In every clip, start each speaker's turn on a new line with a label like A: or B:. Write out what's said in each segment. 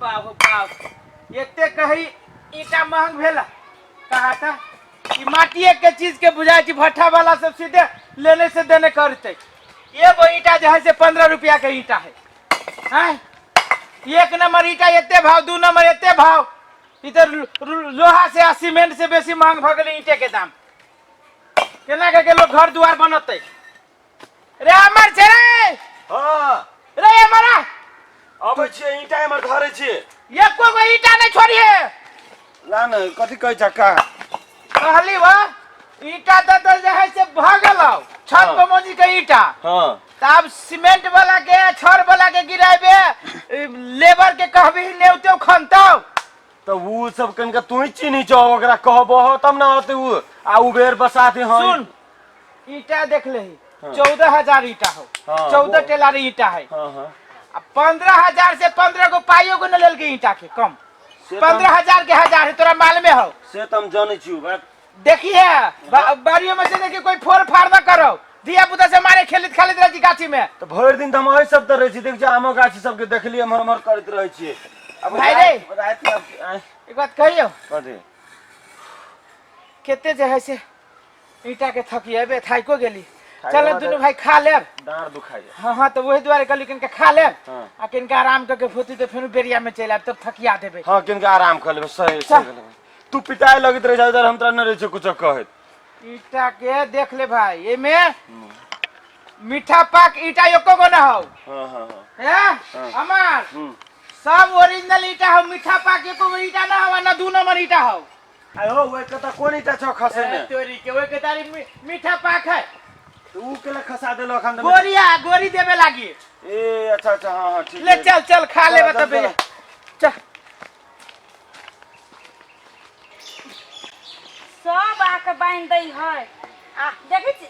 A: बाप एते कही ईटा महंग भेला कहा था कि माटिए के चीज के बुझाई थी भट्ठा वाला सब सीधे लेने से देने करते एगो ईटा जो है से 15 रुपया के ईटा है हैं? एक नंबर ईटा एते भाव 2 नंबर एते भाव इधर लोहा से सीमेंट से बेसी महंग भ गेल ईटे के दाम केना के लोग घर दुआर बनते रे अमर छे रे
B: हां
A: रे अमरा
B: अब छे ईटा हमर धरे छे
A: एको गो ईटा नहीं छोड़िए
B: ला न कथि कहै छक्का
A: कहली वा ईटा ददल जे है से भागल छत पे मोजी के ईटा
B: हां
A: तब सीमेंट वाला के छड़ वाला के गिराबे लेबर के कहबी नेउते खनतो
B: तो वो सब कनका तू ही चिन्ही छ ओकरा कहबो तब ना होते वो आ उबेर बसाते हैं
A: सुन ईटा देख ले 14000 ईटा हो 14 टेलर ईटा है
B: हां हां
A: 15000 से 15 को पाइयो को न लेल के ईटा के कम 15000 के 1000 है तोरा माल में हो
B: से तुम जाने छी बात
A: देखिए बाड़ियों में से देखिए कोई फोड़ फाड़ ना करो दिया पुता से मारे खेलित खालित रही गाछी में
B: तो भर दिन हम ओइ सब त रहै छी देख जा आम गाछी सब के देखलिए हमर करत रहै छी अब
A: भाई रे
B: रात में
A: एक बात कहियो
B: कथि
A: केते जे है से ईटा के थकिएबे थाइको गेली चल दुनु भाई खा ले
B: डांड दुखाई
A: हां हां तो वही द्वारे कहली किनके खा ले
B: हां
A: आ किनके आराम करके फोती तो फिर बेरिया में चल आब तब थकिया देबे
B: हां किनका आराम कर लेबे सही तू पिटाई लगत रह जा इधर हम त न रह छ कुछ कहत
A: ईटा के देख ले भाई एमे मीठा पाक ईटा एको गो ना हो
B: हां हां
A: हैं अमर सब ओरिजिनल ईटा हो मीठा पाक एको गो ईटा ना हो ना 2 नंबर ईटा हो
B: आयो ओए कता कोन ईटा छ खसे में
A: तोरी के ओए के तारी मीठा पाक है
B: तो ऊ केला खसा देलो खंड में
A: गोरी देबे लागी
B: ए अच्छा अच्छा हां हां ठीक
A: ले चल खा ले बता चल
C: सब आके बांध दई है आ देखि छी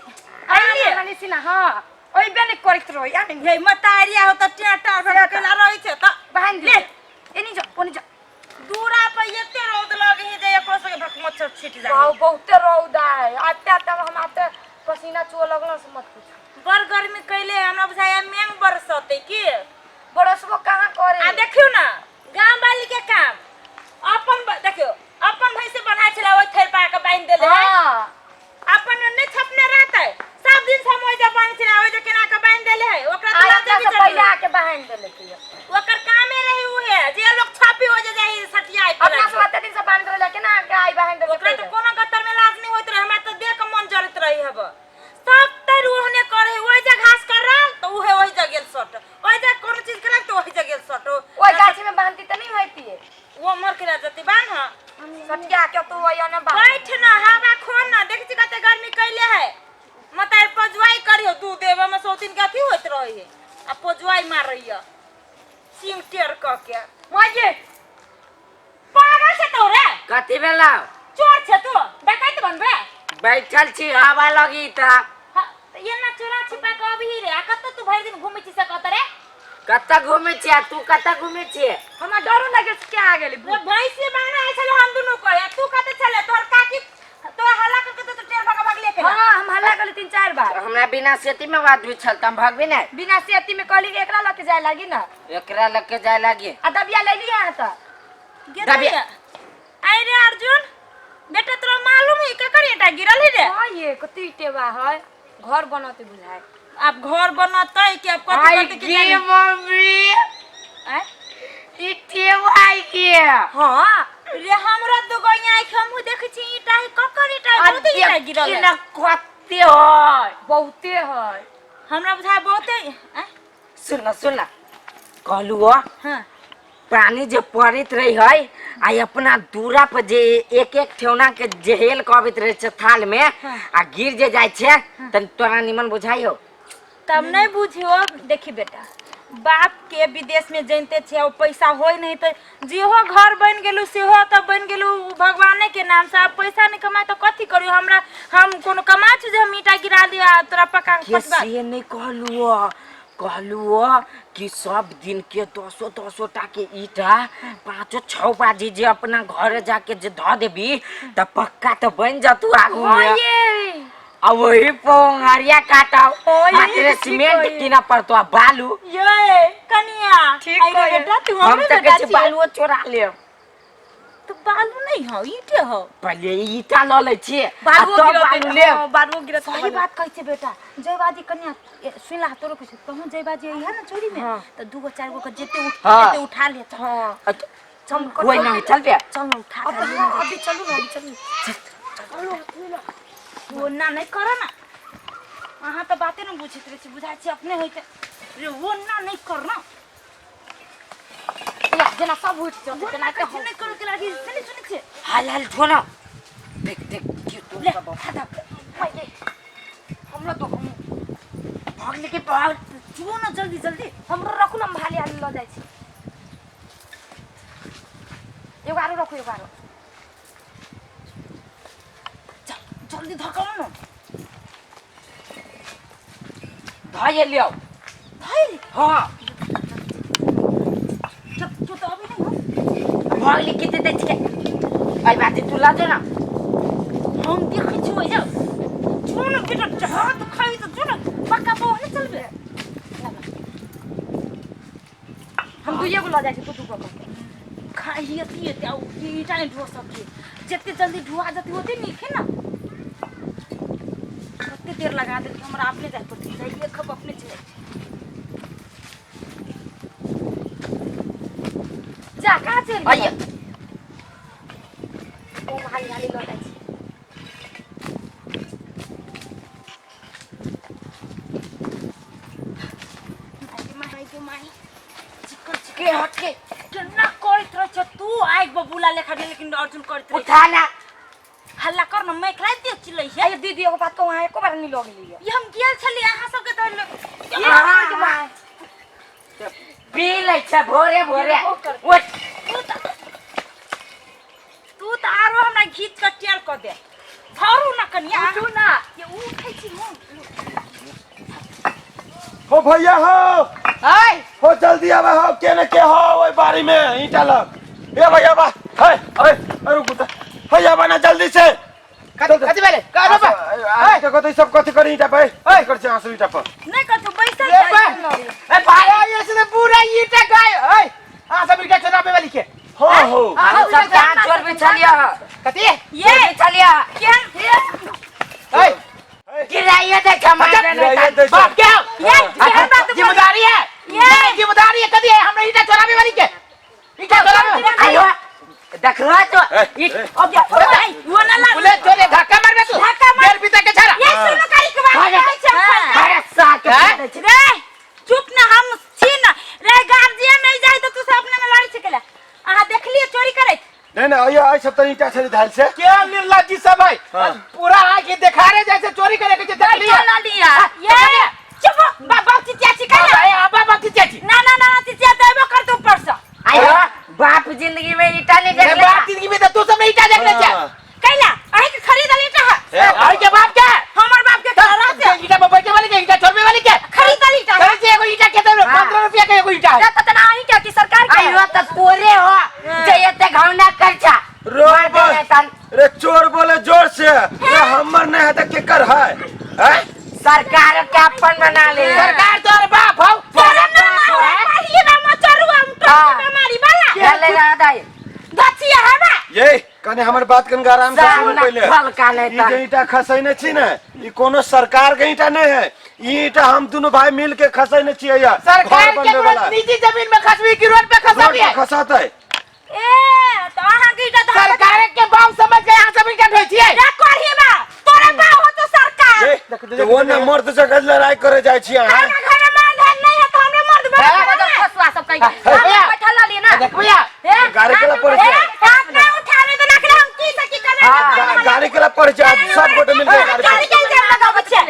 C: आइए माने सिना हां ओइ बेने करत रहो या हे मतारिया हो त टेटा भरा केला रही छे त बांध ले एनी जा ओनी जा दूरा पे एते रौद लगे है जे एको से भक मच्छर छिट जाए हां बहुते रौद है आते तब हम आते पसीना चुओ लगल से मत पूछ बर गर्मी कइले हमरा बुझाया मेंग बरसते की बरसबो कहां करे आ देखियो ना गांव वाली के काम अपन देखियो अपन भाई से बना चला ओइ थेर पा के बांध देले हां अपन ने छपने रहते सब दिन समय जे बांध चला ओइ जे केना के बांध देले है ओकरा तुरंत भी पहले आके बांध देले की ओकर कामे रही उ है जे लोग छापी हो जाई सटियाई अपना सब दिन से बांध देले केना के आई बांध देले ओकरा तो कोनो गतर में लाज नहीं होत रहे हमरा तो देख के मन जरत रही हब सब तर ओहने करे ओइ जे घास कर रहल तो उ है ओइ जगह सट ओइ जे कोनो चीज के लग तो ओइ जगह सट ओइ गाछी में बांधती त नहीं होती वो मर के जाती बांध हां सटिया के तो ओया न बांध बैठ ना हवा खोन ना देख छी कते गर्मी कइले है मतार पजवाई करियो तू देव में सोतिन के अथी होत रही है आ पजवाई मार रही है सिंग टेर क के मजे पागल से तो रे
D: कथि भेला
C: चोर छे तू डकैत बनबे
D: बैठल छी हवा लगी त
C: ये ना चोरा छिपा के अभी रे आ कत तू भर दिन घुमै छी से कत रे
D: कत्ता घूमे छी तू कत्ता घूमे छी
C: हमरा डरो लागे के आ गेली भैंसी बांधा है चलो हम दोनों कहे तू कत चले तोर काकी तो हल्ला करके तो टेर भगा भाग लेके हां हम हल्ला करली 3-4 बार
D: हमरा बिना सेती में बात बिछल त हम भागबे नै
C: बिना सेती में कहली एकरा लके जाय लागी ना
D: एकरा लके जाय लागी
C: आ दबिया ले लिया त दबिया आई रे अर्जुन बेटा तोरा मालूम है का करिएटा गिरल है रे हां ये कति टेवा है घर बनते बुझाए अब घर बनतै कि अब कथि करते कि
D: मम्मी
C: आ
D: ई टेवाई के
C: हां रे हमरा तो गइया आइ हमहु देखै छी ईटा है ककर ईटा बहुते ईटा गिरल है
D: ना कते है
C: बहुते है हमरा बुझा बहुते
D: सुन कहलुआ
C: हां
D: पानी जे पड़ित रही है आ अपना दूरा पर जे एक ठेवना के जहेल कबित रहे छ थाल में आ गिर जे जाय छे त तोरा निमन बुझाइयो
C: तब नहीं बुझियो देखी बेटा बाप के विदेश में जानते छे और पैसा होय नहीं त जेहो घर बन गेलु सेहो त बन गेलु भगवान के नाम से पैसा नहीं कमाए तो कथि करियो हमरा हम कोनो कमा छ जे हम ईटा गिरा दिया तोरा पका
D: पसबा ये नहीं कहलुआ कि सब दिन के 200 टा के ईटा 5-6 बाजी जे अपना घर जाके जे ध देबी त पक्का त बन जतु आगु में अब वही पोंगरिया काटा मात्र सीमेंट किना पड़तो बालू
C: ये कनिया ठीक है बेटा तू
D: हम
C: हमरे
D: तो
C: बेटा
D: के
C: छी
D: बालुओ चोरा ले
C: तो बालू नहीं हो ईटे हो
D: पहले ईटा ल ले छी
C: बालू
D: बालू ले
C: बालू गिरत सही बात कहै छै बेटा जयबाजी कन्या सुनला तोरो कुछ कहूं जयबाजी है ना चोरी में तो दूगो चार गो के जेते उठा ले हां चल
D: कोई नहीं चल बे
C: चल उठा अभी चलू ना अभी चलू वो ना नहीं करो ना अहाँ तो बातें न बुझित रहे छी बुझा छी अपने होइते रे वो ना नहीं करना या जना सब उठ जाते जना के नहीं करो के लागी सुनि सुनि छे
D: हाल हाल छोना देख देख क्यों तू
C: ले
D: सब
C: खाता
D: हमला तो हम भागले के भाग
C: छुओ ना जल्दी जल्दी हमरो रखू ना भाले आले ल जाय छी एगो आरो रखू एगो आरो जल्दी धकाऊ ना
D: धाये लियो
C: भाई
D: हां
C: जो तो अभी नहीं हो
D: भागले के दे छे आई बात तू ला दे ना
C: हम देखै छी ओइ जा छुओ ना बेटा जहां तो खाई तो जो ना पक्का बो नहीं चलबे हम दुइये को ल जाय छी तू खाई अति ते ईटा नहीं ढो सके जितने जल्दी ढुआ जाती होती नहीं खे ना कितनी देर लगा देती हमरा अपने जाए पड़ती जाइए खब अपने चले जा कहाँ चल
D: आइए
C: ओ हाली हाली लौट आई
D: के हट के
C: केना करत रह छ तू आइग बबूला लेखा लेकिन अर्जुन करत रह
D: उठा ना
C: हल्ला कर न मैं खलाई दे चिलै है
D: अरे दीदी एगो बात कहूं एको बार नहीं लग लिया
C: ये हम गेल छली अहाँ सब के तो
D: पी ले छ भोरे भोरे उठ
C: तू त आरो हमरा घीच के टेर क दे फारू न कनिया तू ना ये उठै छी
B: हो भैया हो
A: हाय
B: हो जल्दी आवा हो केने के हो ओई बारी में ईटा लग ए भैया बा हे अरे रुक त भैया बना जल्दी से
A: कथि बेले का बाबा
B: हाय देखो तो सब कथि करी ईटा पे ए कर से आंसू ईटा पर
C: नहीं कर तू बैसल
A: ए भाई ये से पूरा ईटा गाय ए आ सब ईटा चुनाव वाली के
B: हो हो
D: हम सब कहां चोर भी चलिया
A: कथि
C: ये
D: चलिया
C: क्या
A: ए
D: गिराइए दे कमाने
A: बाप क्या
C: ये बात
A: जिम्मेदारी है ये जिम्मेदारी है कदी है हमरा ईटा चुनाव वाली के ईटा चुनाव
D: आयो देख रहा तो
C: अब या वो ना ला
A: बोले चले धक्का मार तू
C: धक्का मार।
A: देर बीता के छरा
C: ये सुनो काई के बात
D: अरे साथ
C: रे चुप ना हम छी ना रे गार्जियन नहीं जाए तो तू से अपने में लड़ी छिकला आहा देख लिए चोरी करे
B: नहीं नहीं आइए आई सब तो ईटा से ढाल से
A: क्या निर्लज्जी सब है पूरा आके दिखा रहे जैसे चोरी करे के देख लिया
C: ला लिया ये चुप बाबा चिचिया छिकला
A: अरे अब बाबा चाची
C: ना ना ना चिचिया देबो कर तू ऊपर से
D: आयो बाप जिंदगी में ईटा नहीं देख
A: बाप जिंदगी में तो तू सब ईटा देख ले जा
C: कैला आही के खरीद लीटा है
A: आई के बाप क्या
C: हमर बाप के खरा से
A: ईटा पे बैठे वाली के ईटा छोड़ने वाली के
C: खरीद लीटा
A: कहां से एगो ईटा के 15 रुपया का एगो ईटा है
C: तना आही क्या की सरकार के
D: आयो तो तोरे हो जयते घावना करछा
B: रो रे चोर बोले जोर से रे हमर नहीं है त केकर है हैं
D: सरकार के अपन बना ले
A: सरकार तोर बाप हो
C: ये ना मचरुआ हम तो बीमारी वाला
D: चले दाई
C: गछिया है बा
B: ये कने हमर बात कन आराम से सुन पहले
D: फलका नहीं
B: ई जे ईटा खसैने छी ने ई कोनो सरकार के ईटा नहीं है ई ईटा हम दोनों भाई मिल के खसैने छी या
A: सरकार के निजी जमीन में खसवी की रोड पे खसाबी है
B: खसाता है
C: ए तो आहा के इटा
A: सरकार के बाप समझ के यहां सब ईटा ढोई छिए
C: रे करही बा तोरा बा हो तो सरकार
B: ये वो न मर्द से गज लड़ाई करे जाय छी हां
C: घर में धान नहीं है तो हमरे मर्द बा खसवा सब कहीं बैठा ला लिए ना
A: देख भैया
B: गाड़ी के ला पड़ जा
C: हाथ ना उठाने तो ना हम की सकी करना
B: गाड़ी के ला पड़ जा सब गोटे मिल के
C: गाड़ी के इल्जाम लगाओ बच्चे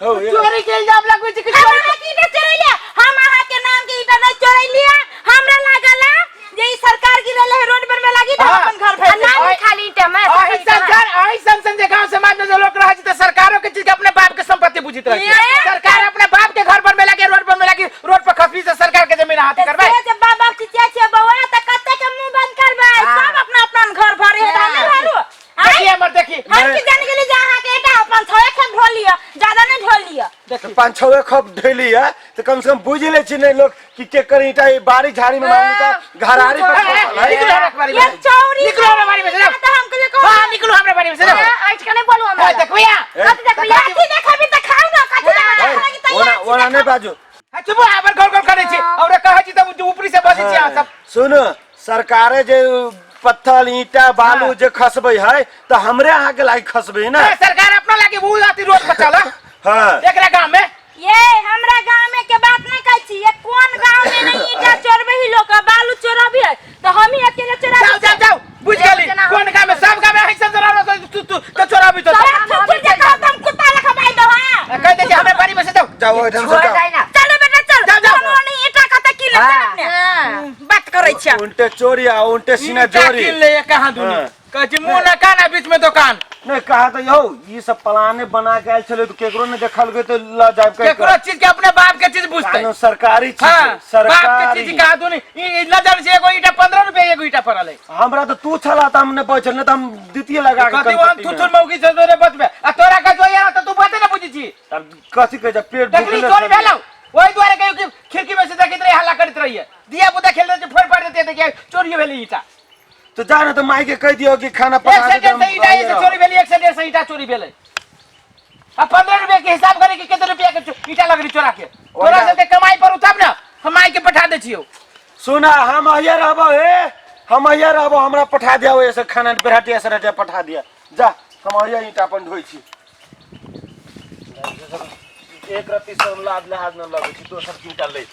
B: हो ये
A: चोरी के इल्जाम लगवे छी कि
C: हमरा की इटा चोरी लिया हम आहा के नाम के इटा नहीं चोरी लिया हमरा लागला जे ई सरकार गिरल है रोड पर में लागी तो अपन घर भेज
D: ना खाली ईटा में
A: आई सरकार आई संसद गांव समाज में जो लोग रह तो सरकारों के चीज अपने बाप के संपत्ति बुझित रही सरकार अपने बाप के घर पर में लगे रोड पर में लगी रोड पर खफी से सरकार के जमीन हाथ करबे
C: जब बाबा चिचिया छे बउआ त कत्ते के मुंह बंद करबे सब अपना अपना घर भरे है ना भालू
A: देखिए हमर देखी
C: हम की जान गेली जहां के एटा अपन छोए के ढोल लिया ज्यादा नहीं ढोल लिया
B: तो 5-6 खप ढेली है तो कम से कम बुझ ले छी नहीं लोग कि के कर ईटा ये बारी झाड़ी में मारने का घरारी पर फसल है।
A: निकलो हमारे बारी
C: ये
A: में
C: चौरी
A: निकलो हमारे बारी में से जाओ।
C: तो हमके लिए कहो
A: हाँ निकलो हमारे बारी में से जाओ।
C: आज का नहीं बोलू हमरा
A: देखो भैया
C: कथि देखबी याती देखबी त खाऊ ना कथि देखबी त
B: ओना ओना नहीं बाजू।
A: चुप आबर गोल गोल करे छी और कहे छी तब ऊपरी से बजे छी सब
B: सुन सरकारे जे पत्थर ईटा बालू जे खसबे है तो हमरे यहाँ के लायक खसबे ना।
A: सरकार अपना लाके भूल जाती रोड पर चला
B: हाँ
A: एकरा गांव में
C: ये हमरा गांव में के बात नहीं कहै छी ये कौन गांव में नहीं ईटा चोरबे ही लोग बालू चोरबे है तो हम ही अकेले चोरा
A: जाओ जाओ जाओ बुझ गेली कौन गांव में सब गांव में है सब जरा तू चोराबी तो
C: फुफुर जे कहो हम कुत्ता लखा बाई दो हां
A: कह दे हमारे बारी में से जाओ
B: जाओ इधर से जाओ।
C: चलो बेटा चल
A: जाओ, जाओ।
C: हम नहीं ईटा कत की ले चलने बात करै छी
B: उल्टे चोरी आ उल्टे सीना जोरी
A: किन ले कहां दुनी
B: हाँ।
A: कह छी मुंह ना काना बीच में दुकान
B: नहीं कहा तो यो ये सब प्लाने बना के आयल चले तो केकरो ने देखल गए तो ला जाए
A: केकरो चीज के अपने बाप के चीज बुझते
B: कानून सरकारी चीज
A: हां
B: है,
A: बाप के
B: सरकारी
A: चीज कहा दुनी ई नजर से एगो ईटा 15 रुपए एगो ईटा पड़ल है
B: हमरा तो तू छला त हमने बचल नहीं तो हम द्वितीय लगा के
A: कथि वन थुथुर मौगी से तोरे बचबे आ तोरा का जो यार तो तू बाते ना बुझी छी
B: तब कथि के जब पेट
A: देखली चोरी भेलौ ओई द्वारे कहियो कि खिड़की में से देखित रही हल्ला करत रही है दिया बुदा खेल रहे फोड़ फाड़ देते देखिए चोरी भेली ईटा
B: तो जाने तो माई के कह दियो कि खाना
A: एक
B: पका
A: से
B: दे
A: डेढ़ से ईटा ये से चोरी भेली 1 से 1.5 ईटा चोरी भेले अब 15 रुपए के हिसाब करे कि कितने रुपया के ईटा लगरी चोरा के तोरा से ते कमाई पर तब ना हम माई के पठा दे छियो
B: सुना हम अहिया रहबो हे हम अहिया रहबो हमरा पठा दिया ऐसे खाना बेराटी ऐसे रटे पठा दिया जा हम अहिया ईटा अपन ढोई छी एक रत्ती सब लाद लहाज न लगे छी दोसर ईटा ले